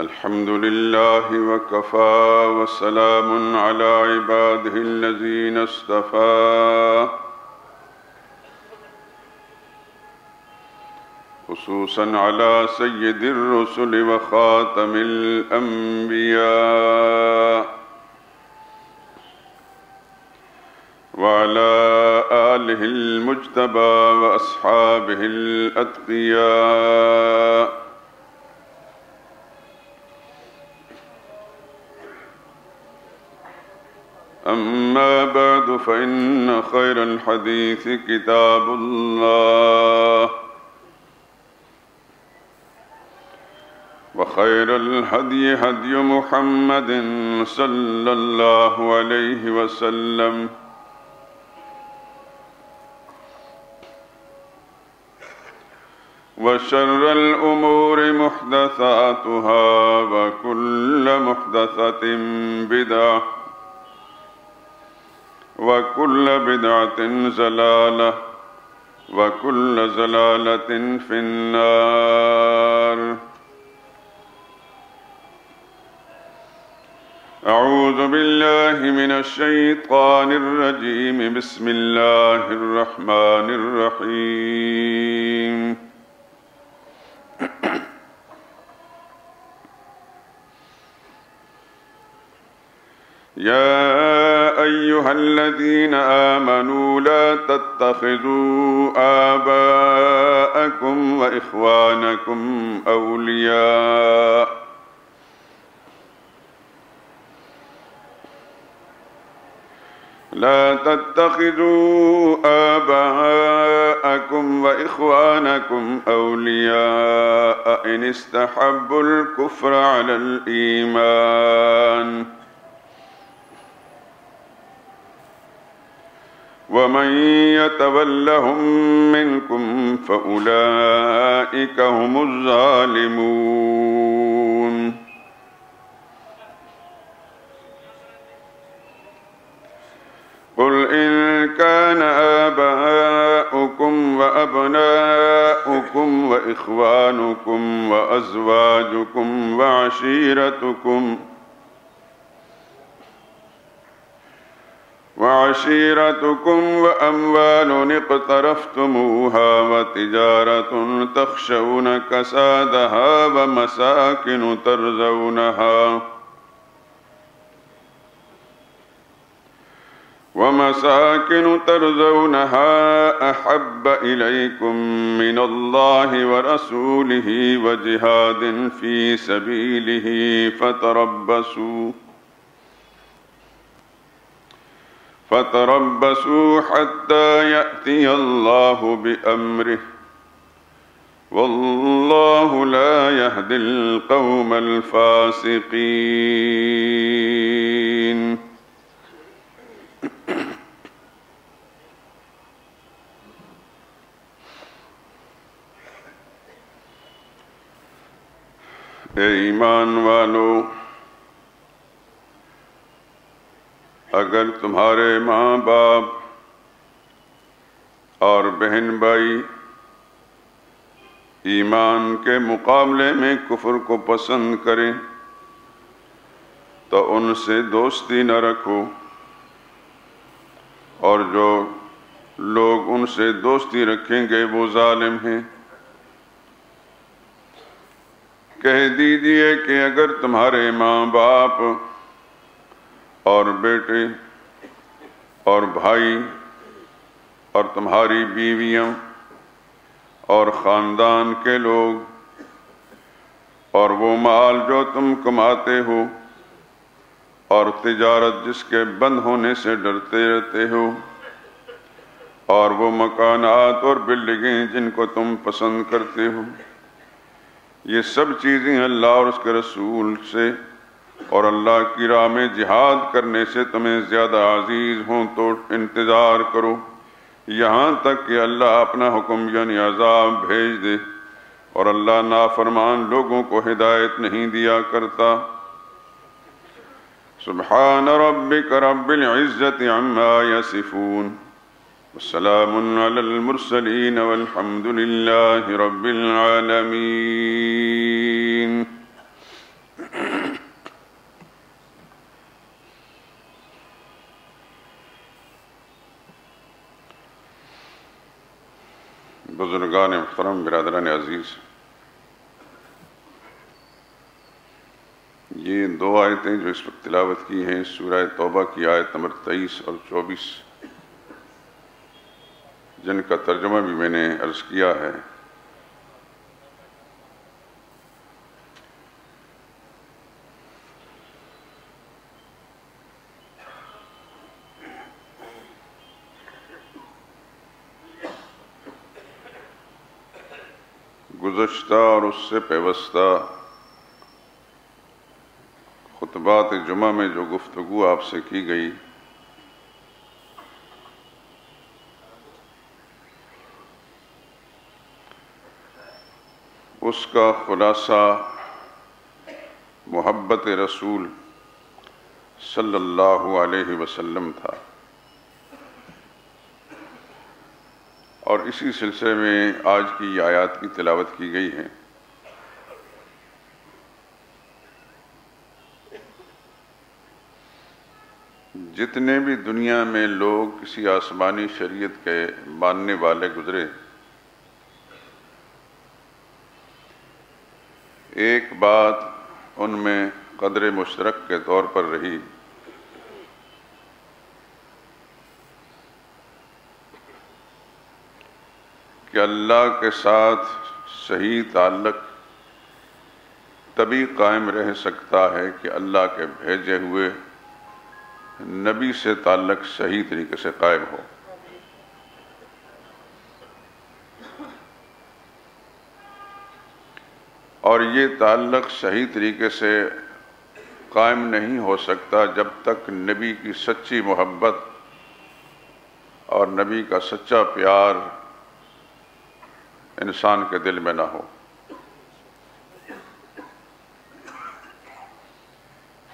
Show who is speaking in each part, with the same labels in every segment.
Speaker 1: الحمد لله وكفى وسلام على عباده الذين اصطفى خصوصا على سيد الرسل وخاتم الأنبياء وعلى آله المجتبى وأصحابه الأتقياء أما بعد فإن خير الحديث كتاب الله وخير الهدي هدي محمد صلى الله عليه وسلم وشر الأمور محدثاتها وكل محدثة بدعة وكل بدعة ضلالة وكل ضلالة في النار. أعوذ بالله من الشيطان الرجيم. بسم الله الرحمن الرحيم. يا أيها الذين آمنوا لا تتخذوا آباءكم وإخوانكم أولياء لا تتخذوا آباءكم وإخوانكم أولياء إن استحبوا الكفر على الإيمان ومن يتولهم منكم فأولئك هم الظالمون. قل إن كان آباؤكم وأبناؤكم وإخوانكم وأزواجكم وعشيرتكم وأموال اقترفتموها وتجارة تخشون كسادها ومساكن ترضونها أحب إليكم من الله ورسوله وجهاد في سبيله فتربصوا حتى يأتي الله بأمره والله لا يهدي القوم الفاسقين. اے ایمان والو، اگر تمہارے ماں باپ اور بہن بھائی ایمان کے مقابلے میں کفر کو پسند کریں تو ان سے دوستی نہ رکھو، اور جو لوگ ان سے دوستی رکھیں گے وہ ظالم ہیں۔ کہہ دیجئے کہ اگر تمہارے ماں باپ اور بیٹے اور بھائی اور تمہاری بیویاں اور خاندان کے لوگ اور وہ مال جو تم کماتے ہو اور تجارت جس کے بند ہونے سے ڈرتے رہتے ہو اور وہ مکانات اور بلڈنگیں جن کو تم پسند کرتے ہو، یہ سب چیزیں اللہ اور اس کے رسول سے اور اللہ کی راہ میں جہاد کرنے سے تمہیں زیادہ عزیز ہوں تو انتظار کرو یہاں تک کہ اللہ اپنا حکم یعنی عذاب بھیج دے، اور اللہ نافرمان لوگوں کو ہدایت نہیں دیا کرتا۔ سبحان ربک رب العزت عما یصفون وسلام علی المرسلین والحمد للہ رب العالمین۔ محترم برادران عزیز، یہ دو آیتیں جو اس وقت تلاوت کی ہیں سورہ توبہ کی آیت نمبر 23 اور 24، جن کا ترجمہ بھی میں نے عرض کیا ہے، گزشتہ اور اس سے پیوستہ خطبات جمعہ میں جو گفتگو آپ سے کی گئی، اس کا خلاصہ محبت رسول صلی اللہ علیہ وسلم تھا، اور اسی سلسلے میں آج کی یہ آیات کی تلاوت کی گئی ہے۔ جتنے بھی دنیا میں لوگ کسی آسمانی شریعت کے ماننے والے گزرے، ایک بات ان میں قدر مشترک کے طور پر رہی کہ اللہ کے ساتھ صحیح تعلق تبھی قائم رہ سکتا ہے کہ اللہ کے بھیجے ہوئے نبی سے تعلق صحیح طریقے سے قائم ہو۔ اور یہ تعلق صحیح طریقے سے قائم نہیں ہو سکتا جب تک نبی کی سچی محبت اور نبی کا سچا پیار انسان کے دل میں نہ ہو۔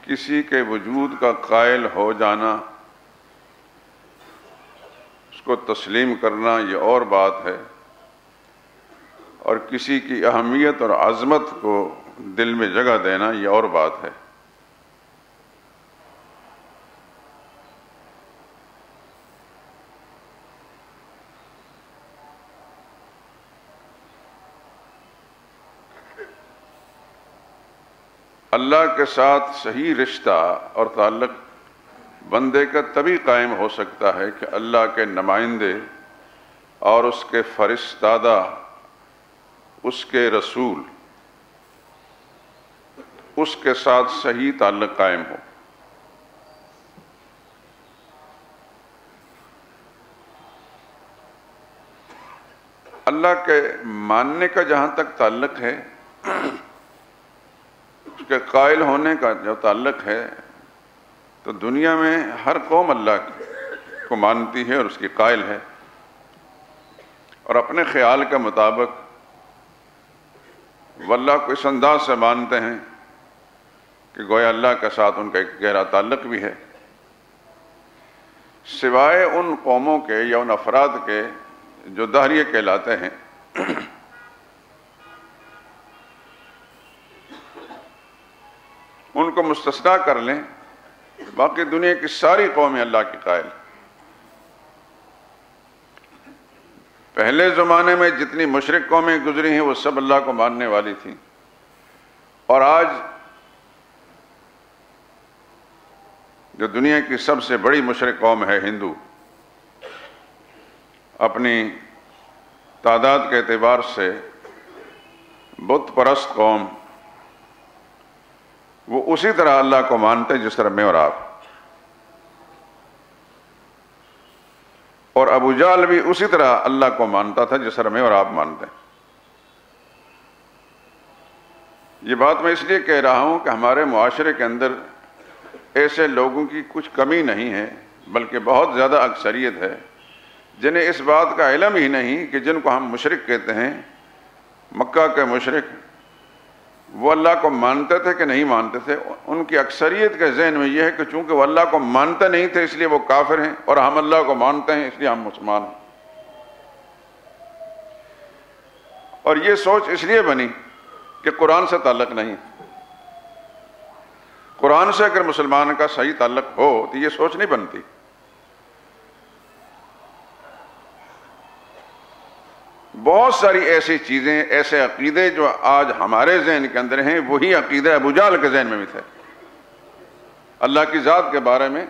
Speaker 1: کسی کے وجود کا قائل ہو جانا، اس کو تسلیم کرنا یہ اور بات ہے، اور کسی کی اہمیت اور عظمت کو دل میں جگہ دینا یہ اور بات ہے۔ اللہ کے ساتھ صحیح رشتہ اور تعلق بندے کا تبھی قائم ہو سکتا ہے کہ اللہ کے نمائندے اور اس کے فرستادہ، اس کے رسول، اس کے ساتھ صحیح تعلق قائم ہو۔ اللہ کے ماننے کا جہاں تک تعلق ہے، اس کے قائل ہونے کا جو تعلق ہے، تو دنیا میں ہر قوم اللہ کو مانتی ہے اور اس کی قائل ہے، اور اپنے خیال کے مطابق وہ اللہ کو اس انداز سے مانتے ہیں کہ گویا اللہ کے ساتھ ان کا ایک گہرا تعلق بھی ہے، سوائے ان قوموں کے یا ان افراد کے جو دہریے کہلاتے ہیں۔ ان کو مستثنیٰ کر لیں، باقی دنیا کی ساری قومیں اللہ کی قائل۔ پہلے زمانے میں جتنی مشرک قومیں گزری ہیں وہ سب اللہ کو ماننے والی تھیں، اور آج جو دنیا کی سب سے بڑی مشرک قوم ہے ہندو، اپنی تعداد کے اعتبار سے بت پرست قوم، وہ اسی طرح اللہ کو مانتے جس طرح میں اور آپ، اور ابو جہل بھی اسی طرح اللہ کو مانتا تھا جس طرح میں اور آپ مانتے ہیں۔ یہ بات میں اس لیے کہہ رہا ہوں کہ ہمارے معاشرے کے اندر ایسے لوگوں کی کچھ کمی نہیں ہے، بلکہ بہت زیادہ اکثریت ہے جنہیں اس بات کا علم ہی نہیں کہ جن کو ہم مشرک کہتے ہیں، مکہ کے مشرک، وہ اللہ کو مانتے تھے کہ نہیں مانتے تھے؟ ان کی اکثریت کے ذہن میں یہ ہے کہ چونکہ وہ اللہ کو مانتے نہیں تھے اس لیے وہ کافر ہیں، اور ہم اللہ کو مانتے ہیں اس لیے ہم مسلمان ہیں۔ اور یہ سوچ اس لیے بنی کہ قرآن سے تعلق نہیں ہے۔ قرآن سے اگر مسلمان کا صحیح تعلق ہو تو یہ سوچ نہیں بنتی۔ بہت ساری ایسی چیزیں، ایسے عقیدے جو آج ہمارے ذہن کے اندر ہیں، وہی عقیدہ ابو جہل کے ذہن میں بھی تھے۔ اللہ کی ذات کے بارے میں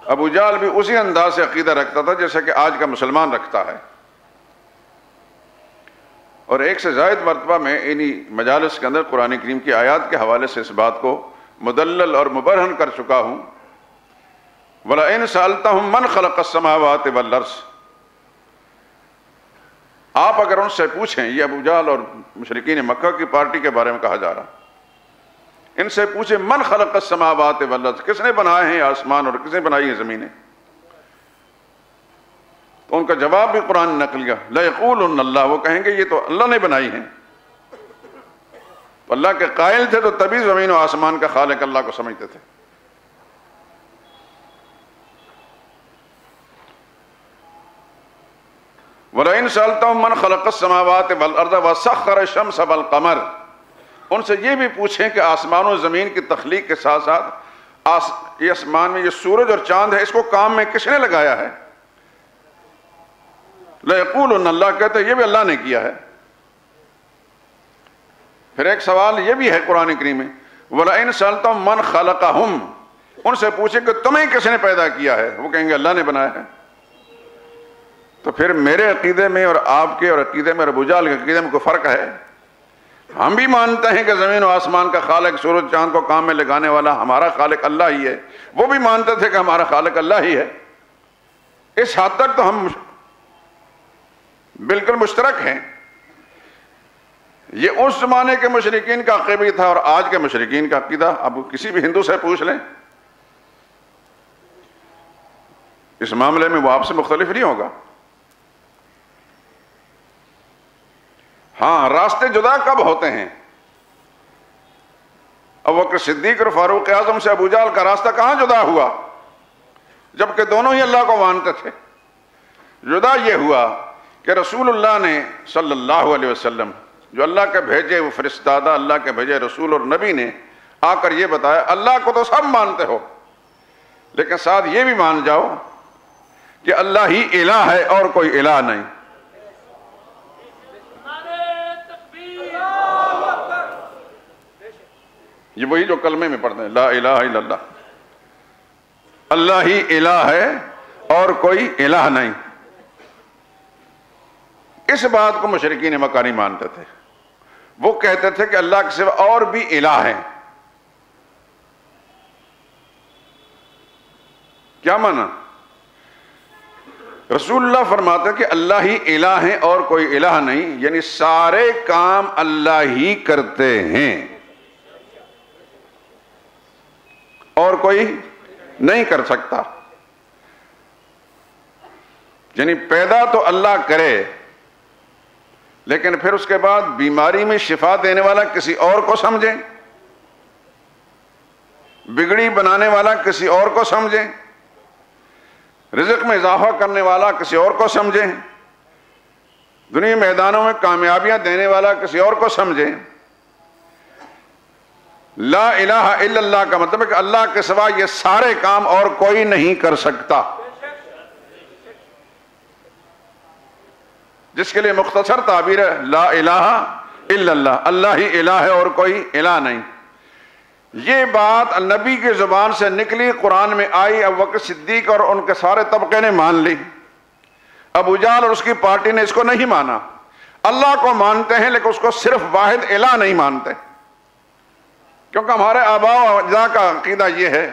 Speaker 1: ابو جہل بھی اسی انداز سے عقیدہ رکھتا تھا جیسا کہ آج کا مسلمان رکھتا ہے، اور ایک سے زائد مرتبہ میں انہی مجالس کے اندر قرآن کریم کی آیات کے حوالے سے اس بات کو مدلل اور مبرہن کر چکا ہوں۔ وَلَئِن سَأَلْتَهُم مَّنْ خَلَقَ السَّمَاوَاتِ وَالْأَرْضَ، آپ اگر ان سے پوچھیں، یہ ابو جہل اور مشرکین مکہ کی پارٹی کے بارے میں کہا جا رہا، ان سے پوچھیں من خلق السماوات والارض، کس نے بنائے ہیں آسمان اور کس نے بنائی ہیں زمینیں؟ تو ان کا جواب بھی قرآن نے نقل کیا، لَيَقُولُنَّ اللَّهُ، وہ کہیں گے یہ تو اللہ نے بنائی ہیں۔ اللہ کے قائل تھے تو تبھی زمین و آسمان کا خالق اللہ کو سمجھتے تھے۔ وَلَئِن سَأَلْتَهُم مَّنْ خَلَقَ السَّمَاوَاتِ وَالْأَرْضَ وَسَخَّرَ الشَّمْسَ وَالْقَمَرَ، ان سے یہ بھی پوچھیں کہ آسمان و زمین کی تخلیق کے ساتھ ساتھ یہ آسمان میں یہ سورج اور چاند ہے، اس کو کام میں کس نے لگایا ہے؟ لَيَقُولُنَّ، اللہ کہتے ہیں یہ بھی اللہ نے کیا ہے۔ پھر ایک سوال یہ بھی ہے قرآن کریم میں، وَلَئِن سَأَلْتَهُم مَّنْ خَلَقَهُم، ان سے پوچھیں کہ تمہیں کس نے پیدا کیا ہے؟ وہ کہیں گے اللہ نے بنایا ہے۔ تو پھر میرے عقیدے میں اور آپ کے اور عقیدے میں اور ابو جہل کے عقیدے میں کوئی فرق ہے؟ ہم بھی مانتے ہیں کہ زمین و آسمان کا خالق، سورج چاند کو کام میں لگانے والا ہمارا خالق اللہ ہی ہے، وہ بھی مانتے تھے کہ ہمارا خالق اللہ ہی ہے۔ اس حد تک تو ہم بالکل مشترک ہیں۔ یہ اس زمانے کے مشرکین کا عقیدہ تھا، اور آج کے مشرکین کا عقیدہ اب کسی بھی ہندو سے پوچھ لیں، اس معاملے میں وہ آپ سے مختلف نہیں ہوگا۔ ہاں، راستے جدا کب ہوتے ہیں؟ ابو بکر صدیق اور فاروق اعظم سے ابو جہل کا راستہ کہاں جدا ہوا؟ جبکہ دونوں ہی اللہ کو مانتے تھے۔ جدا یہ ہوا کہ رسول اللہ نے صلی اللہ علیہ وسلم، جو اللہ کے بھیجے وہ فرستادہ، اللہ کے بھیجے رسول اور نبی نے آ کر یہ بتایا، اللہ کو تو سب مانتے ہو لیکن ساتھ یہ بھی مان جاؤ کہ اللہ ہی الہ ہے اور کوئی الہ نہیں۔ یہ وہی جو کلمے میں پڑھتے ہیں، لا الہ الا اللہ، اللہ ہی الہ ہے اور کوئی الہ نہیں۔ اس بات کو مشرکین مکہ نہیں مانتے تھے، وہ کہتے تھے کہ اللہ کے سوا اور بھی الہ ہیں۔ کیا مانا؟ رسول اللہ فرماتے ہیں کہ اللہ ہی الہ ہے اور کوئی الہ نہیں، یعنی سارے کام اللہ ہی کرتے ہیں اور کوئی نہیں کر سکتا۔ یعنی پیدا تو اللہ کرے، لیکن پھر اس کے بعد بیماری میں شفا دینے والا کسی اور کو سمجھیں، بگڑی بنانے والا کسی اور کو سمجھیں، رزق میں اضافہ کرنے والا کسی اور کو سمجھیں، دنیا میدانوں میں کامیابیاں دینے والا کسی اور کو سمجھیں۔ لا الہ الا اللہ کا مطلب ہے کہ اللہ کے سوا یہ سارے کام اور کوئی نہیں کر سکتا، جس کے لیے مختصر تعبیر ہے لا الہ الا اللہ، اللہ ہی الہ ہے اور کوئی الہ نہیں۔ یہ بات نبی کی زبان سے نکلی، قرآن میں آئی، ابو بکر صدیق اور ان کے سارے طبقے نے مان لی۔ ابو جہل اور اس کی پارٹی نے اس کو نہیں مانا۔ اللہ کو مانتے ہیں لیکن اس کو صرف واحد الہ نہیں مانتے، کیونکہ ہمارے آباء و اجداد کا عقیدہ یہ ہے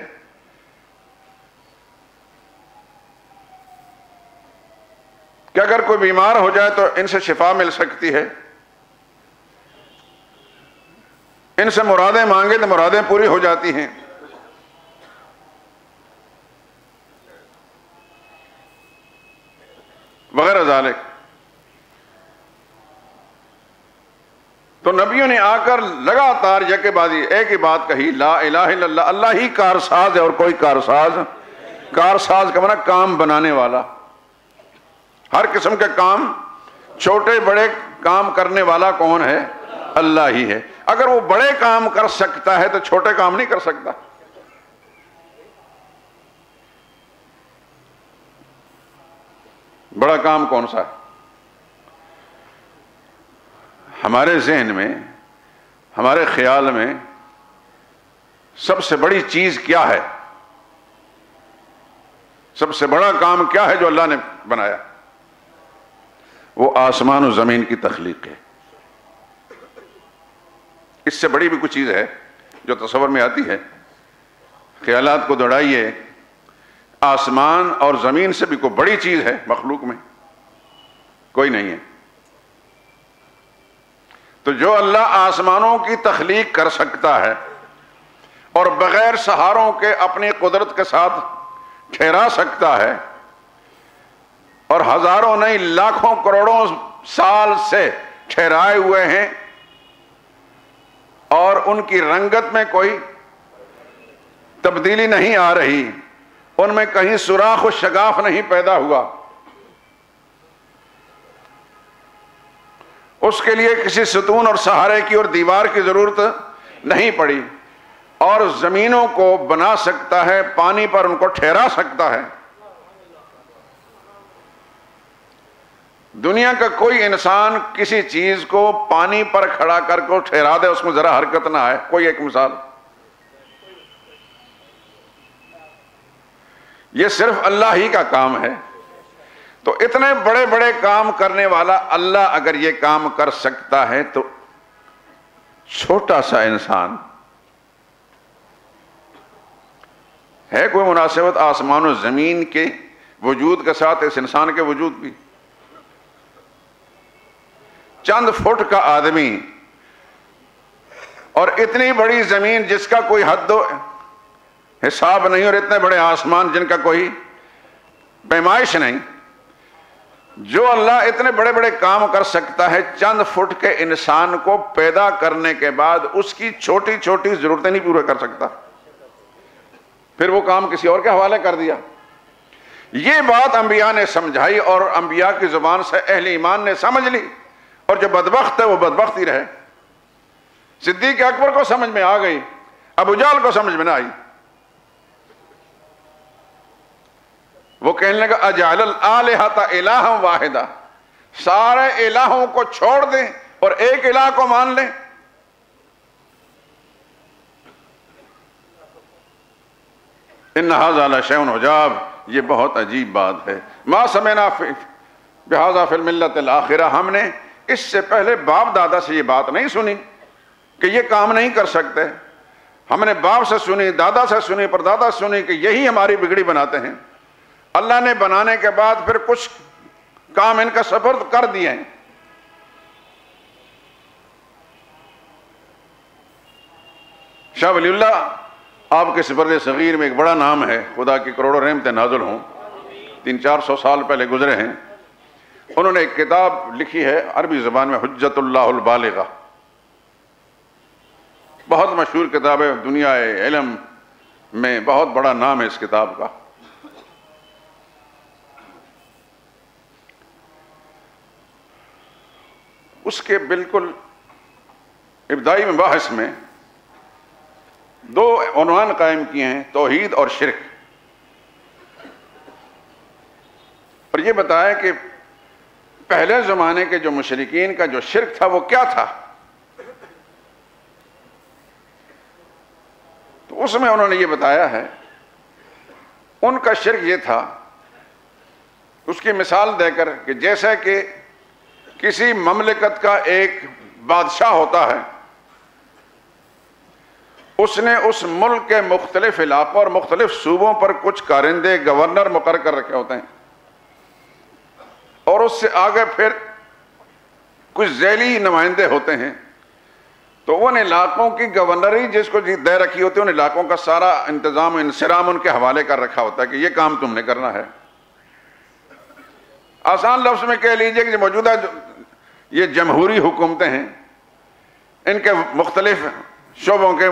Speaker 1: کہ اگر کوئی بیمار ہو جائے تو ان سے شفا مل سکتی ہے، ان سے مرادیں مانگے تو مرادیں پوری ہو جاتی ہیں۔ وغیرہ ذالک۔ تو نبیوں نے آ کر لگاتار یکے بعد ایک ہی بات کہی، لا الہ الا اللہ، اللہ ہی کارساز ہے اور کوئی کارساز کا معنی کام بنانے والا، ہر قسم کے کام، چھوٹے بڑے کام کرنے والا کون ہے؟ اللہ ہی ہے۔ اگر وہ بڑے کام کر سکتا ہے تو چھوٹے کام نہیں کر سکتا۔ بڑا کام کون سا ہے؟ ہمارے ذہن میں، ہمارے خیال میں سب سے بڑی چیز کیا ہے؟ سب سے بڑا کام کیا ہے جو اللہ نے بنایا؟ وہ آسمان و زمین کی تخلیق ہے۔ اس سے بڑی بھی کوئی چیز ہے جو تصور میں آتی ہے؟ خیالات کو دوڑائیے، آسمان اور زمین سے بھی کوئی بڑی چیز ہے مخلوق میں؟ کوئی نہیں ہے۔ تو جو اللہ آسمانوں کی تخلیق کر سکتا ہے اور بغیر سہاروں کے اپنی قدرت کے ساتھ ٹھہرا سکتا ہے، اور ہزاروں نہیں لاکھوں کروڑوں سال سے ٹھہرائے ہوئے ہیں، اور ان کی رنگت میں کوئی تبدیلی نہیں آ رہی، ان میں کہیں سوراخ و شگاف نہیں پیدا ہوا، اس کے لیے کسی ستون اور سہارے کی اور دیوار کی ضرورت نہیں پڑی، اور زمینوں کو بنا سکتا ہے، پانی پر ان کو ٹھہرا سکتا ہے۔ دنیا کا کوئی انسان کسی چیز کو پانی پر کھڑا کر کے ٹھہرا دے، اس میں ذرا حرکت نہ آئے، کوئی ایک مثال؟ یہ صرف اللہ ہی کا کام ہے۔ تو اتنے بڑے بڑے کام کرنے والا اللہ اگر یہ کام کر سکتا ہے، تو چھوٹا سا انسان ہے کوئی مناسبت آسمان و زمین کے وجود کے ساتھ اس انسان کے وجود کی؟ چند فٹ کا آدمی اور اتنی بڑی زمین جس کا کوئی حد و حساب نہیں، اور اتنے بڑے آسمان جن کا کوئی پیمائش نہیں، جو اللہ اتنے بڑے بڑے کام کر سکتا ہے، چند فٹ کے انسان کو پیدا کرنے کے بعد اس کی چھوٹی چھوٹی ضرورتیں نہیں پورا کر سکتا، پھر وہ کام کسی اور کے حوالے کر دیا۔ یہ بات انبیاء نے سمجھائی، اور انبیاء کی زبان سے اہل ایمان نے سمجھ لی، اور جو بدبخت ہے وہ بدبخت ہی رہے۔ صدیق اکبر کو سمجھ میں آ گئی، ابو جہل کو سمجھ میں نہ آئی۔ وہ کہنے لگا اجعل الآلہۃ الہا واحدا، سارے الہوں کو چھوڑ دیں اور ایک الہ کو مان لیں۔ ان ھذا لشیء عجاب، یہ بہت عجیب بات ہے۔ ما سمعنا بہذا فی الملۃ الآخرہ، ہم نے اس سے پہلے باپ دادا سے یہ بات نہیں سنی کہ یہ کام نہیں کر سکتے۔ ہم نے باپ سے سنی، دادا سے سنی، پردادا سے سنی کہ یہی ہماری بگڑی بناتے ہیں۔ اللہ نے بنانے کے بعد پھر کچھ کام ان کا سپرد کر دیے ہیں۔ شاہ ولی اللہ آپ کے سپرد صغیر میں ایک بڑا نام ہے، خدا کی کروڑوں رحمتیں نازل ہوں، 300-400 سال پہلے گزرے ہیں۔ انہوں نے ایک کتاب لکھی ہے عربی زبان میں، حجت اللہ البالغہ، بہت مشہور کتاب ہے، دنیا علم میں بہت بڑا نام ہے اس کتاب کا۔ اس کے بالکل ابتدائی مباحث میں 2 عنوان قائم کیے ہیں، توحید اور شرک، اور یہ بتایا کہ پہلے زمانے کے جو مشرکین کا جو شرک تھا وہ کیا تھا۔ تو اس میں انہوں نے یہ بتایا ہے، ان کا شرک یہ تھا، اس کی مثال دے کر کہ جیسے کہ کسی مملکت کا ایک بادشاہ ہوتا ہے، اس نے اس ملک کے مختلف علاقوں اور مختلف صوبوں پر کچھ کارندے گورنر مقرر کر رکھے ہوتے ہیں، اور اس سے آگے پھر کچھ ذیلی نمائندے ہوتے ہیں۔ تو ان علاقوں کی گورنری جس کو دے رکھی ہوتی ہے، ان علاقوں کا سارا انتظام و انصرام ان کے حوالے کر رکھا ہوتا ہے کہ یہ کام تم نے کرنا ہے۔ آسان لفظ میں کہہ لیجئے کہ موجودہ یہ جمہوری حکومتیں ہیں، ان کے مختلف شعبوں کے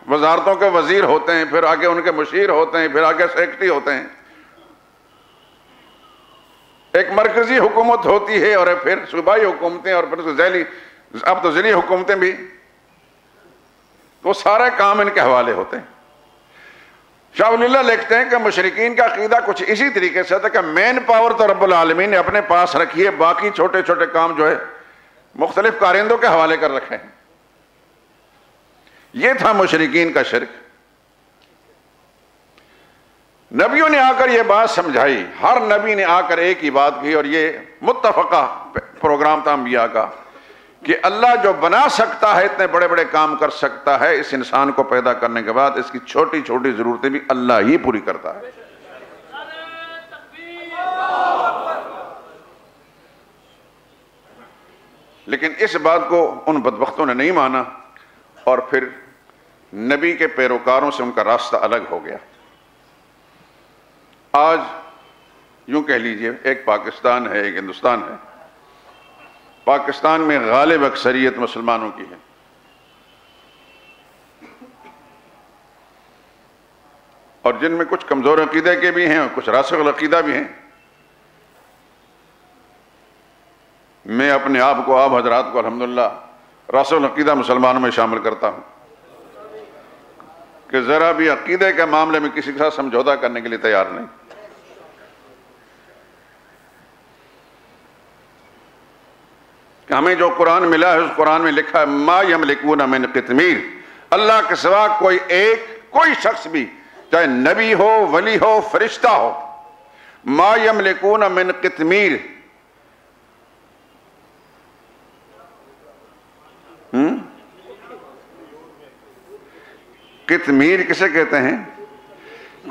Speaker 1: وزارتوں کے وزیر ہوتے ہیں، پھر آگے ان کے مشیر ہوتے ہیں، پھر آگے سیکرٹری ہوتے ہیں، ایک مرکزی حکومت ہوتی ہے، اور پھر صوبائی حکومتیں، اور پھر ذیلی، اب تو ذیلی حکومتیں بھی، وہ سارے کام ان کے حوالے ہوتے ہیں۔ شاہ ولی اللہ لکھتے ہیں کہ مشرکین کا عقیدہ کچھ اسی طریقے سے تھا کہ مین پاور تو رب العالمین نے اپنے پاس رکھی ہے، باقی چھوٹے چھوٹے کام جو ہے مختلف کارندوں کے حوالے کر رکھے ہیں. یہ تھا مشرکین کا شرک. نبیوں نے آ کر یہ بات سمجھائی، ہر نبی نے آ کر ایک ہی بات کی، اور یہ متفقہ پروگرام تھا انبیاء کا کہ اللہ جو بنا سکتا ہے، اتنے بڑے بڑے کام کر سکتا ہے، اس انسان کو پیدا کرنے کے بعد اس کی چھوٹی چھوٹی ضرورتیں بھی اللہ ہی پوری کرتا ہے. لیکن اس بات کو ان بدبختوں نے نہیں مانا، اور پھر نبی کے پیروکاروں سے ان کا راستہ الگ ہو گیا. آج یوں کہہ لیجئے ایک پاکستان ہے، ایک ہندوستان ہے. پاکستان میں غالب اکثریت مسلمانوں کی ہے، اور جن میں کچھ کمزور عقیدے کے بھی ہیں اور کچھ راسخ العقیدہ بھی ہیں. میں اپنے آپ کو، آپ حضرات کو الحمدللہ راسخ العقیدہ مسلمانوں میں شامل کرتا ہوں کہ ذرا بھی عقیدے کے معاملے میں کسی کے ساتھ سمجھوتہ کرنے کے لیے تیار نہیں. کہ ہمیں جو قرآن ملا ہے اس قرآن میں لکھا ہے ما یملکون من قطمیر. اللہ کے سوا کوئی شخص بھی، چاہے نبی ہو، ولی ہو، فرشتہ ہو، ما یملکون من قطمیر. قطمیر کسے کہتے ہیں؟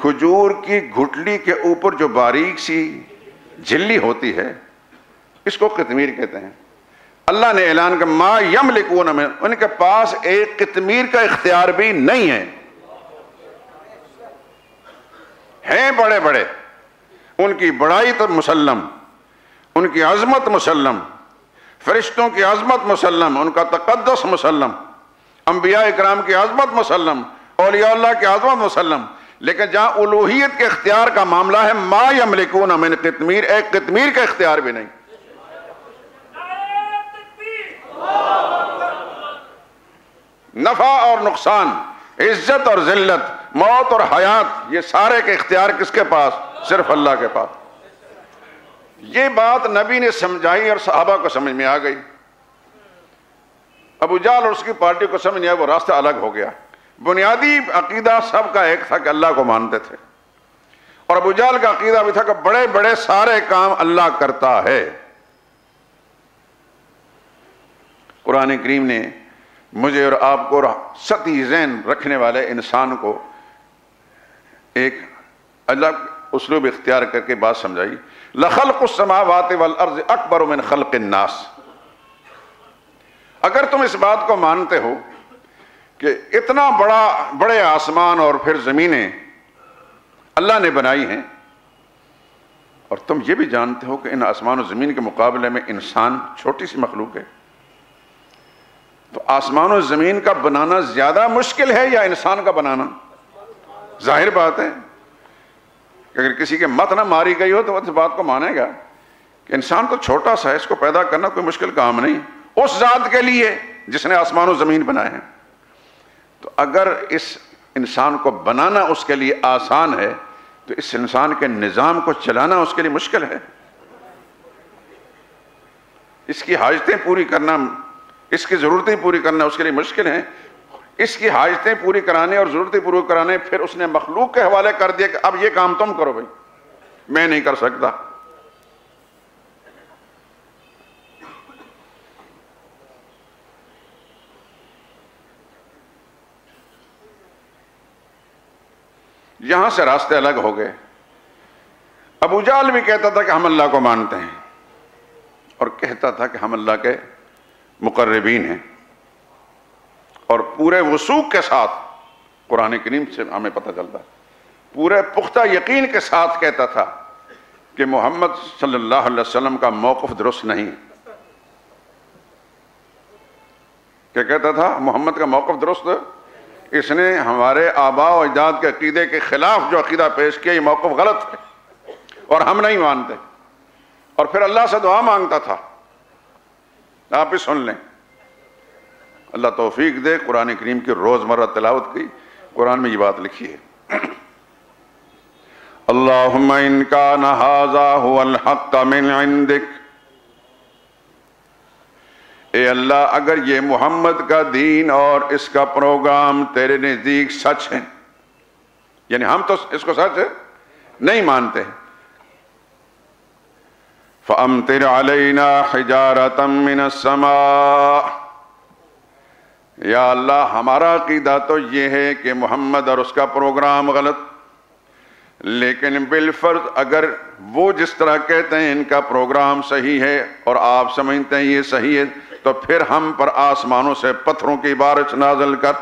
Speaker 1: کھجور کی گھٹلی کے اوپر جو باریک سی جھلی ہوتی ہے، اس کو قطمیر کہتے ہیں. اللہ نے اعلان کیا ما یملکون من، ان کے پاس ایک قطمیر کا اختیار بھی نہیں ہے. ہیں بڑے بڑے، ان کی بڑائی تو مسلم، ان کی عظمت مسلم، فرشتوں کی عظمت مسلم، ان کا تقدس مسلم، انبیاء اکرام کی عظمت مسلم، اولیاء اللہ کی عظمت مسلم. لیکن جہاں الوہیت کے اختیار کا معاملہ ہے، ما یملکون من قطمیر، ایک قطمیر کا اختیار بھی نہیں. نفع اور نقصان، عزت اور ذلت، موت اور حیات، یہ سارے کے اختیار کس کے پاس؟ صرف اللہ کے پاس. یہ بات نبی نے سمجھائی اور صحابہ کو سمجھ میں آ گئی. ابو جہل اور اس کی پارٹی کو سمجھ نہیں آیا، وہ راستہ الگ ہو گیا. بنیادی عقیدہ سب کا ایک تھا کہ اللہ کو مانتے تھے، اور ابو جہل کا عقیدہ بھی تھا کہ بڑے بڑے سارے کام اللہ کرتا ہے. قرآن کریم نے مجھے اور آپ کو سطحی ذہن رکھنے والے انسان کو ایک الگ اسلوب اختیار کر کے بات سمجھائی. لخلق السماوات والارض اکبر من خلق الناس. اگر تم اس بات کو مانتے ہو کہ اتنا بڑے آسمان اور پھر زمینیں اللہ نے بنائی ہیں، اور تم یہ بھی جانتے ہو کہ ان آسمان و زمین کے مقابلے میں انسان چھوٹی سی مخلوق ہے، تو آسمان و زمین کا بنانا زیادہ مشکل ہے یا انسان کا بنانا؟ ظاہر بات ہے کہ اگر کسی کے مت نہ ماری گئی ہو تو وہ اس بات کو مانے گا کہ انسان تو چھوٹا سا ہے، اس کو پیدا کرنا کوئی مشکل کام نہیں اس ذات کے لیے جس نے آسمان و زمین بنائے ہیں. تو اگر اس انسان کو بنانا اس کے لیے آسان ہے تو اس انسان کے نظام کو چلانا اس کے لیے مشکل ہے. اس کی حاجتیں پوری کرنا، اس کی ضرورتیں پوری کرنا اس کے لیے مشکل ہیں. اس کی حاجتیں پوری کرانے اور ضرورتیں پوری کرانے پھر اس نے مخلوق کے حوالے کر دیا کہ اب یہ کام تم کرو بھائی، میں نہیں کر سکتا. یہاں سے راستے الگ ہو گئے. ابو جہل بھی کہتا تھا کہ ہم اللہ کو مانتے ہیں، اور کہتا تھا کہ ہم اللہ کے مقربین ہیں، اور پورے وثوق کے ساتھ قرآن کریم سے ہمیں پتہ چلتا ہے، پورے پختہ یقین کے ساتھ کہتا تھا کہ محمد صلی اللہ علیہ وسلم کا موقف درست نہیں. کیا کہتا تھا؟ محمد کا موقف درست، اس نے ہمارے آباء و اجداد کے عقیدے کے خلاف جو عقیدہ پیش کیا، یہ موقف غلط ہے اور ہم نہیں مانتے. اور پھر اللہ سے دعا مانگتا تھا. آپ بھی سن لیں، اللہ توفیق دے قرآن کریم کی روزمرہ تلاوت کی. قرآن میں یہ بات لکھی ہے، اللہم ان کان ھذا ھو الحق من عندک، اے اے اللہ اگر یہ محمد کا دین اور اس کا پروگرام تیرے نزدیک سچ ہے، یعنی ہم تو اس کو سچ نہیں مانتے، فَأَمْطِرْ عَلَيْنَا حِجَارَةً مِّنَ السَّمَاءِ، یا اللہ ہمارا عقیدہ تو یہ ہے کہ محمد اور اس کا پروگرام غلط، لیکن بالفرض اگر وہ جس طرح کہتے ہیں ان کا پروگرام صحیح ہے اور آپ سمجھتے ہیں یہ صحیح ہے، تو پھر ہم پر آسمانوں سے پتھروں کی بارش نازل کر۔